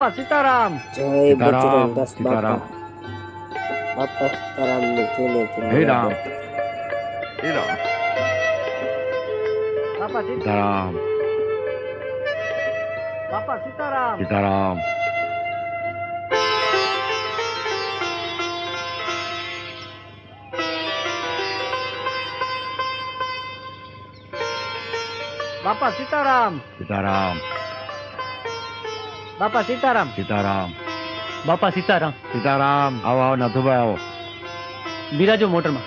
સીતારામ. જય સીતારામ, બજરંગદાસ સીતારામ. બાપા. બાપા સીતારામ ને ચૂલે ચૂલે હે રામ. યાદ. હે રામ. બાપા સીતારામ, બાપા સીતારામ. સીતારામ. બાપા સીતારામ. સીતારામ, બાપા સીતારામ. સીતારામ. બાપા સીતારામ. સીતારામ. આવો આવો નાથુભાઈ આવો. બિરાજો મોટરમાં.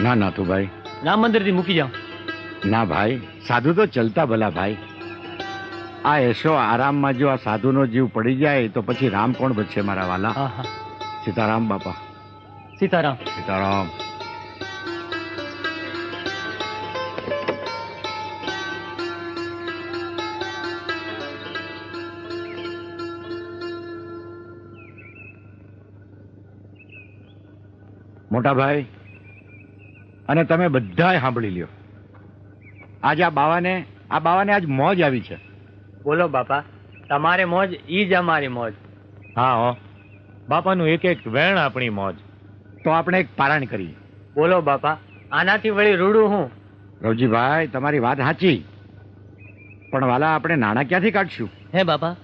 ના નાથુભાઈ, રામ મંદિર થી મૂકી જાઓ. ના ભાઈ, સાધુ તો ચલતા ભલા ભાઈ. આ એશો આરામમાં જો આ સાધુનો જીવ પડી જાય તો પછી રામ કોણ બચશે મારા વાલા. હા હા. સીતારામ બાપા. સીતારામ. સીતારામ. મોટા ભાઈ અને તમે બધાય સાંભળી લ્યો, આજે આ બાવાને આજ મોજ આવી છે. બોલો બાપા, તમારે મોજ ઈ જ અમારી મોજ. હા હો, બાપાનું એક એક વેણ આપણી મોજ. તો આપણે એક પારણ કરીએ. બોલો બાપા, આનાથી વળી રૂડું હું. રવજીભાઈ તમારી વાત સાચી, પણ વાલા આપણે નાણાં ક્યાંથી કાઢશું? હે બાપા,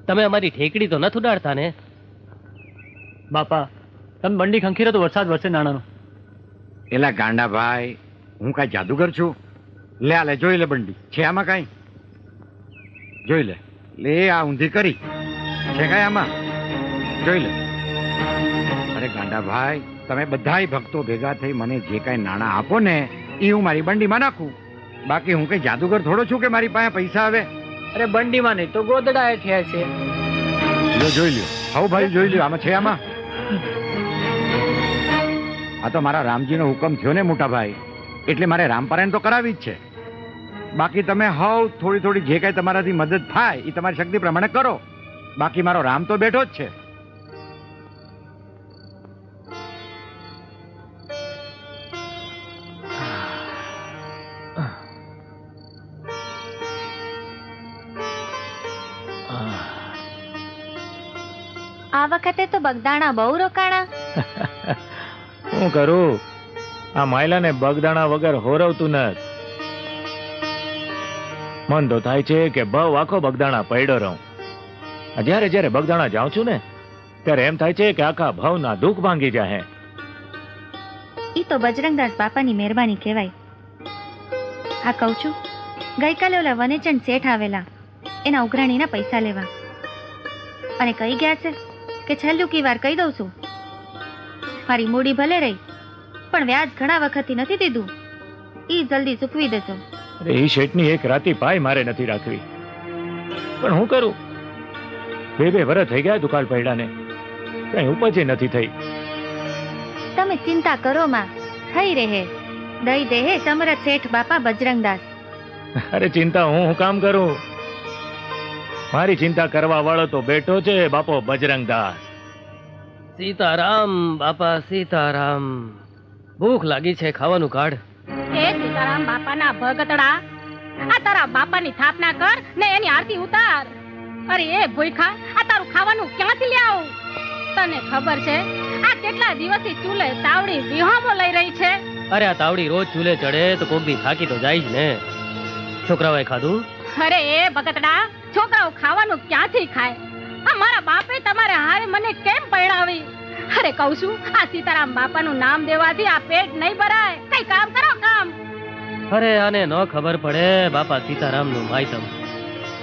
તમે અમારી ઠેકડી તો નથી ઉડાડતા ને? બાપા, તમે બંડી ખંખીરો તો વરસાદ વરસે નાણાનો. એલા ગાંડા ભાઈ, હું કાંઈ જાદુગર છું? લે આ લે, જોઈ લે બંડી છે આમાં કાંઈ? જોઈ લે. લે આ ઊંધી કરી છે કાંઈ આમાં? જોઈ લે. અરે ગાંડા ભાઈ, તમે બધાય ભક્તો ભેગા થઈ મને જે કાંઈ નાણાં આપો ને એ હું મારી બંડીમાં નાખું. બાકી હું કઈ જાદુગર થોડો છું કે મારી પાસે પૈસા આવે? અરે બંડીમાં નહીં તો ગોદડાએ થયા છે. લ્યો જોઈ લ્યો, હવ ભાઈ જોઈ લ્યો, આમાં છે આમાં. આ તો મારા રામજીનો હુકમ થયો ને મોટા ભાઈ, એટલે મારે રામપારાયણ તો કરાવી જ છે. બાકી તમે હવ થોડી થોડી જે કાંઈ તમારાથી મદદ થાય એ તમારી શક્તિ પ્રમાણે કરો. બાકી મારો રામ તો બેઠો જ છે. આ વખતે તો બગદાણા બહુ રોકાણા. શું કરું, આ માયલાને બગદાણા વગર હોરવતું નથી. મન તો થાય છે કે બહુ આખો બગદાણા પડ્યો રહું. જ્યારે જ્યારે બગદાણા જાઉં છું ને ત્યારે એમ થાય છે કે આખા ભાવના દુઃખ ભાંગી જાય. ઈ તો બજરંગદાસ બાપાની મહેરબાની કહેવાય. આ કહું છું, ગઈકાલે ઓલા વનેચંદ શેઠ આવેલા એના ઉઘરાણીના પૈસા લેવા, અને કહી ગયા છે કે છેલ્લું કી વાર કહી દઉં છું, મારી મૂડી ભલે રહી પણ વ્યાજ ઘણા વખતથી નથી દીધું, ઈ જલ્દી ચૂકવી દેજો. અરે એ શેઠની એક રાતી પાય મારે નથી રાખવી, પણ હું કરું? બે વર્ષ થઈ ગયા દુકાળ પડ્યાને, કઈ ઉપજ નથી થઈ. તમે ચિંતા કરો માં, થઈ રહે. દઈ દેહે સમરથ શેઠ બાપા બજરંગદાસ. અરે ચિંતા હું કામ કરું? મારી ચિંતા કરવા વાળો તો બેઠો છે બાપો બજરંગદાસ. સીતારામ બાપા સીતારામ. ભૂખ લાગી છે, ખાવાનું કાઢ. હે સીતારામ બાપાના ભગતડા, આ તારા બાપાની સ્થાપના કર ને એની આરતી ઉતાર. અરે એ ભૂખા, આ તારું ખાવાનું ક્યાંથી લ્યાવ? તને ખબર છે આ કેટલા દિવસથી ચૂલે તાવડી વિહોમો લઈ રહી છે? અરે આ તાવડી રોજ ચૂલે ચડે તો કોક દી થાકી તો જાય જ ને. છોકરાઓએ ખાધું? અરે એ ભગતડા, છોકરાઓ ખાવાનું ક્યાંથી ખાય? આ મારા બાપે તમારે હારે મને કેમ પરણાવી? અરે કહું છું, આ સીતારામ બાપાનું નામ દેવાથી આ પેટ નહીં ભરાય. કઈ કામ કરો, કામ. અરે આને ન ખબર પડે બાપા સીતારામ નું માયતમ.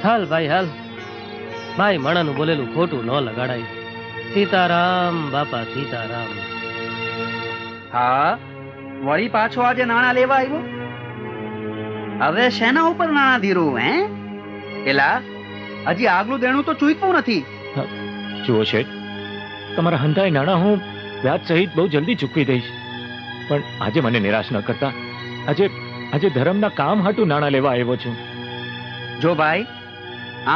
હાલ ભાઈ હાલ, ભાઈ માણાનું બોલેલું ખોટું ન લગાડાય. સીતારામ બાપા સીતારામ. હા, વળી પાછો આજે નાણાં લેવા આવ્યો? હવે શેના ઉપર નાણાં ધીરું હે? એલા, હજી આગલું દેણું તો ચૂકવું નથી. જુઓ શેઠ, તમારા હંધાય નાણાં હું વ્યાજ સહિત બહુ જલ્દી ચૂકવી દઈશ, પણ આજે મને નિરાશ ન કરતા. આજે ધર્મના કામ હાટું નાણાં લેવા આવ્યો છું. જો ભાઈ,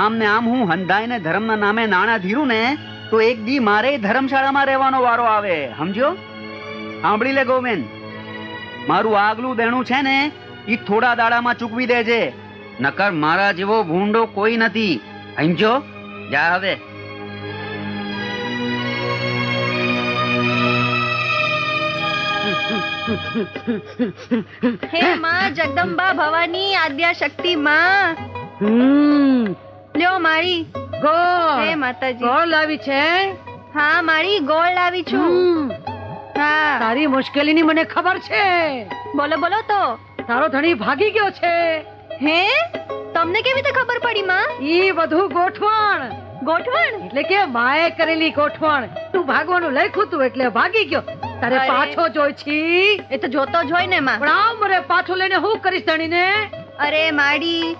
આમ ને આમ હું હંધાઈને ધર્મના નામે નાણાં ધીરું ને તો એક દી મારે ધર્મશાળામાં રહેવાનો વારો આવે, સમજ્યો? સાંભળી લે ગોવિંદ, મારું આગલું દેણું છે ને ઈ થોડા દાડામાં ચૂકવી દેજે, નકર મારા જેવો ભૂંડો કોઈ નથી, સમજો? જા હવે. હે માં જગદંબા ભવાની આદ્યા શક્તિ માં. લ્યો માળી. હે માતાજી. ગોળ લાવી છે. હા માળી ગોળ લાવી છું. હા તારી મુશ્કેલીની મને ખબર છે. બોલો બોલો તો. તારો ધણી ભાગી ગયો છે. હે તમને કેવી રીતે ખબર પડી માં? ઈ બધું ગોઠવણ. ગોઠવણ એટલે કે માએ કરેલી ગોઠવણ. તું ભાગવાનું લખ્યું તું એટલે ભાગી ગયો. તારે અરે. પાછો જોઈ છી. એ તો જોતો જ હોય ને માં. પણ આ ઉંમરે પાછો લઈને હું કરીશ ધણીને? અરે માડી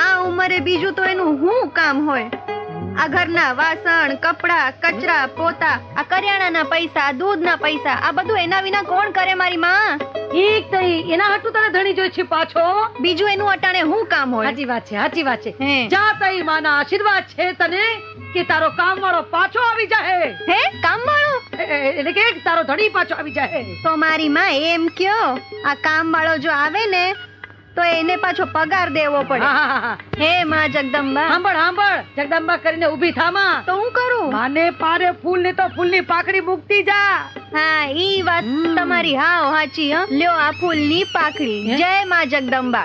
આ ઉંમરે બીજું તો એનું શું કામ હોય? આ ઘરના વાસણ કપડા કચરા પોતા આ કરિયાણાના પૈસા દૂધના પૈસા આ બધું એના વિના કોણ કરે મારી માં? ઠીક તઈ એના હાટુ તારે ધણી જોઈ છે પાછો. બીજું એનું અટાણે શું કામ હોય? સાચી વાત છે સાચી વાત છે. હે. જા તઈ માના આશીર્વાદ છે તને કે તારો કામ વાળો પાછો આવી જાય. હે કામ વાળો? એટલે કે તારો ધણી પાછો આવી જાય. તો મારી માં એમ કયો આ કામ વાળો જો આવે ને તો એને પાછો પગાર દેવો પડે. હા, હા, હા. હે માં જગદંબા. સાંભળ સાંભળ જગદંબા કરીને ઊભી થામાં. તો હું કરું? માને પારે ફૂલ ને તો ફૂલની પાકડી મૂકતી જા. હા ઈ વાત તમારી હાવ સાચી. લ્યો આ ફૂલની પાકડી. જય માં જગદંબા.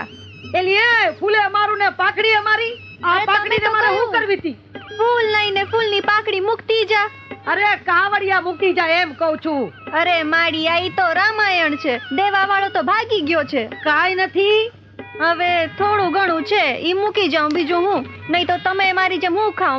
એલી એ ફૂલે અમારું ને પાકડી અમારી. આ અરે પાકડી તમે તો મારે કહ્યું. શું કરવી હતી? ફૂલ લઈને ફૂલની પાકડી મૂકતી જા. અરે કાવડિયા મૂકતી જા એમ કઉ છું. અરે માડી આ ઈ તો રામાયણ છે. દેવા વાળો તો ભાગી ગયો છે. કાઈ નથી. હવે થોડું ઘણું છે ઈ મૂકી જાઉં બીજું હું. નહીં તો તમે મારી જેમ હું ખાવ